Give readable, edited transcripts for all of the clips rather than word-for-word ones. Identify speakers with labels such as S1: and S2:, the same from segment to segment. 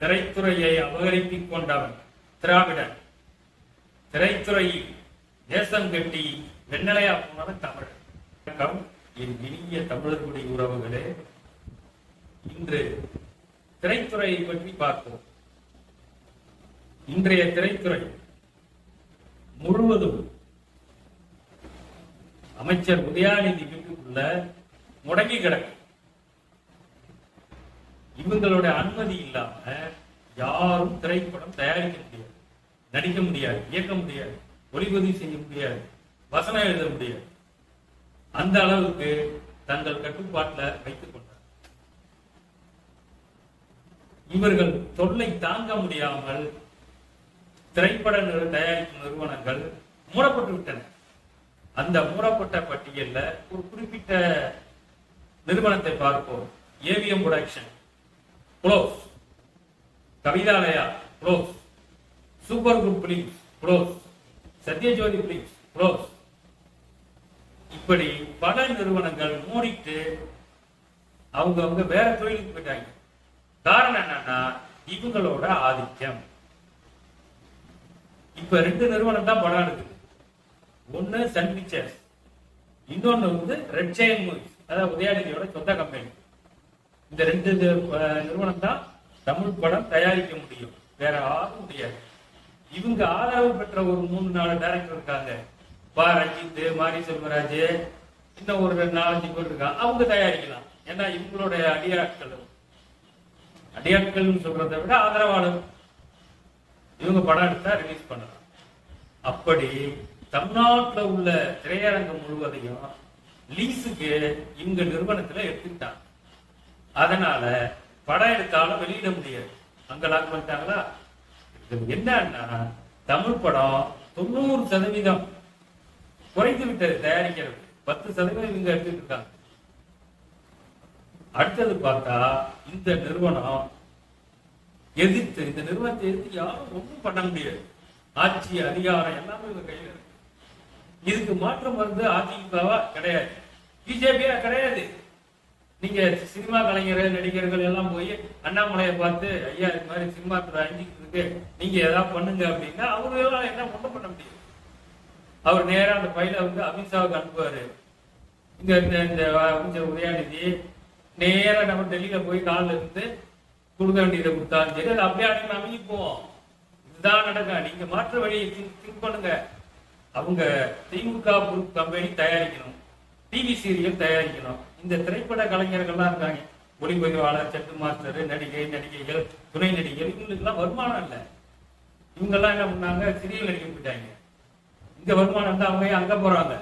S1: திரைத்துறையை அபகரித்துக் கொண்டவன் திராவிடன். திரைத்துறையில் தேசம் கட்டி வெண்ணலையா போனவன் தமிழன். என் இனிய தமிழர்களுடைய உறவுகளே, இன்று திரைத்துறையை பற்றி பார்ப்போம். இன்றைய திரைத்துறை முழுவதும் அமைச்சர் உதயாநிதி வீட்டுக்குள்ள முடங்கி கிடக்கு. இவங்களோட அனுமதி இல்லாம யாரும் திரைப்படம் தயாரிக்க முடியாது, நடிக்க முடியாது, இயக்க முடியாது, ஒளிப்பதிவு செய்ய முடியாது, வசனம் எழுத முடியாது. அந்த அளவுக்கு தங்கள் கட்டுப்பாட்டில் வைத்துக் கொண்டார். இவர்கள் தொல்லை தாங்க முடியாமல் திரைப்பட தயாரிக்கும் நிறுவனங்கள் மூடப்பட்டு விட்டன. அந்த மூடப்பட்ட பட்டியல்ல ஒரு குறிப்பிட்ட நிறுவனத்தை பார்ப்போம். AVM production close, Kavithalaya close, super good films close, Sathya Jyothi films close. இப்படி பல நிறுவனங்கள் மூடிட்டு அவங்க வேற தொழிலுக்கு போயிட்டாங்க. காரணம் என்னன்னா இவங்களோட ஆதிக்கம். இப்ப 2 நிறுவனம் தான் படம் எடுக்குது. ஒன்னு சன் பிக்சர்ஸ், இன்னொன்னு ரெட் ஜெயண்ட் மூவிஸ், அதாவது உதயாநிதியோட சொந்த கம்பெனி. இந்த 2 நிறுவனம் தான் தமிழ் படம் தயாரிக்க முடியும், வேற யாரும் முடியாது. இவங்க ஆதரவு பெற்ற ஒரு 3-4 டைரக்டர் இருக்காங்க. பா ரஞ்சித், மாரி செல்வராஜ், இன்னும் ஒரு 4-5 பேர் இருக்காங்க. அவங்க தயாரிக்கலாம். ஏன்னா இவங்களுடைய அடியாட்கள் சொல்றதை விட ஆதரவாளர். இவங்க படம் எடுத்தா ரிலீஸ் பண்ணலாம். அப்படி தமிழ்நாட்டில் உள்ள திரையரங்கம் முழுவதையும் லீஸுக்கு இவங்க நிறுவனத்துல எடுத்துக்கிட்டாங்க. அதனால படம் எடுத்தாலும் வெளியிட முடியாது. அங்க லாக் பண்ணிட்டாங்களா? என்னன்னா தமிழ் படம் 90% குறைந்து விட்டது தயாரிக்கிறது. 10% இவங்க எடுத்துட்டு இருக்காங்க. அடுத்தது பார்த்தா இந்த நிறுவனத்தை எதிர்த்து யாரும் ஒன்றும் பண்ண முடியாது. ஆட்சி அதிகாரம் எல்லாமே இவங்க கையில் இருக்கு. இதுக்கு மாற்றம் வந்து அதிமுகவா கிடையாது, பிஜேபியா கிடையாது. நீங்க சினிமா கலைஞர்கள், நடிகர்கள் எல்லாம் போய் அண்ணாமலையை பார்த்து ஐயா இது மாதிரி சினிமா துறை அழிஞ்சிருக்கு, நீங்க ஏதாவது பண்ணுங்க அப்படின்னா அவங்களால என்ன ஒன்றும் பண்ண முடியாது. அவர் நேரா அந்த பையில அமித்ஷாவுக்கு அனுப்புவாரு. இந்த உதயாநிதி நேரா நம்ம டெல்லியில போய் காலில் இருந்து கொடுக்க வேண்டியதை கொடுத்தாலும் சரி, அது அப்படியே அன்னைக்கு அமைஞ்சு போவோம். இதுதான் நடக்க. நீங்க மாற்று வழியை திங்க் பண்ணுங்க. அவங்க திமுக கம்பெனி தயாரிக்கணும், டிவி சீரியல் தயாரிக்கணும். இந்த திரைப்பட கலைஞர்கள்லாம் இருக்காங்க, ஒளிப்பதிவாளர், செட்டு மாஸ்டர், நடிகைகள், துணை நடிகர், இவங்களுக்கு எல்லாம் வருமானம் இல்லை. இவங்க எல்லாம் என்ன பண்ணாங்க, சீரியல் நடிக்க போயிட்டாங்க. இங்க வருமானம் தான் அவங்க அங்க போறாங்க.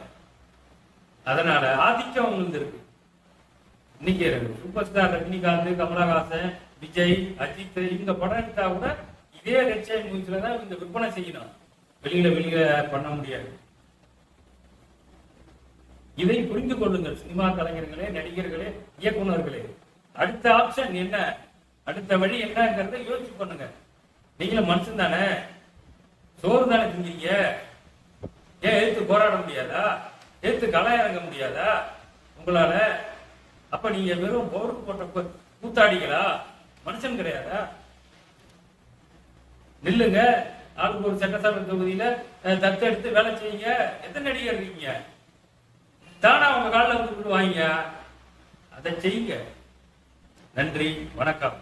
S1: அதனால ஆதிக்கம் அவங்களுக்கு இருக்கு. இன்னைக்கு சூப்பர் ஸ்டார் ரஜினிகாந்த், கமலஹாசன், விஜய், அஜித் இவங்க படம் எடுத்தா கூட இதே ரெட் ஜெயண்ட் மூவிஸ்ல தான் இவங்க விற்பனை செய்யணும். வெளியில பண்ண முடியாது. இதை புரிந்து கொள்ளுங்கள் சினிமா கலைஞர்களே, நடிகர்களே, இயக்குநர்களே. அடுத்த ஆப்ஷன் என்ன, அடுத்த வழி என்னங்கிறத யோசிச்சு பண்ணுங்க. நீங்களும் மனுஷன் தானே, சோறு தானே செஞ்சீங்க. ஏன் எழுத்து போராட முடியாதா? எழுத்து களை இறங்க முடியாதா உங்களால? அப்ப நீங்க வெறும் பவுடர் போட்ட கூத்தாடிகளா? மனுஷன் கிடையாதா? நில்லுங்க. ஆளுக்கு ஒரு சட்டசபை தொகுதியில தத்தெடுத்து வேலை செய்யுங்க. எத்தனை நடிகர் இருக்கீங்க? தானா உங்க காலில் வந்து விடுவாங்க. அதை செய்யுங்க. நன்றி, வணக்கம்.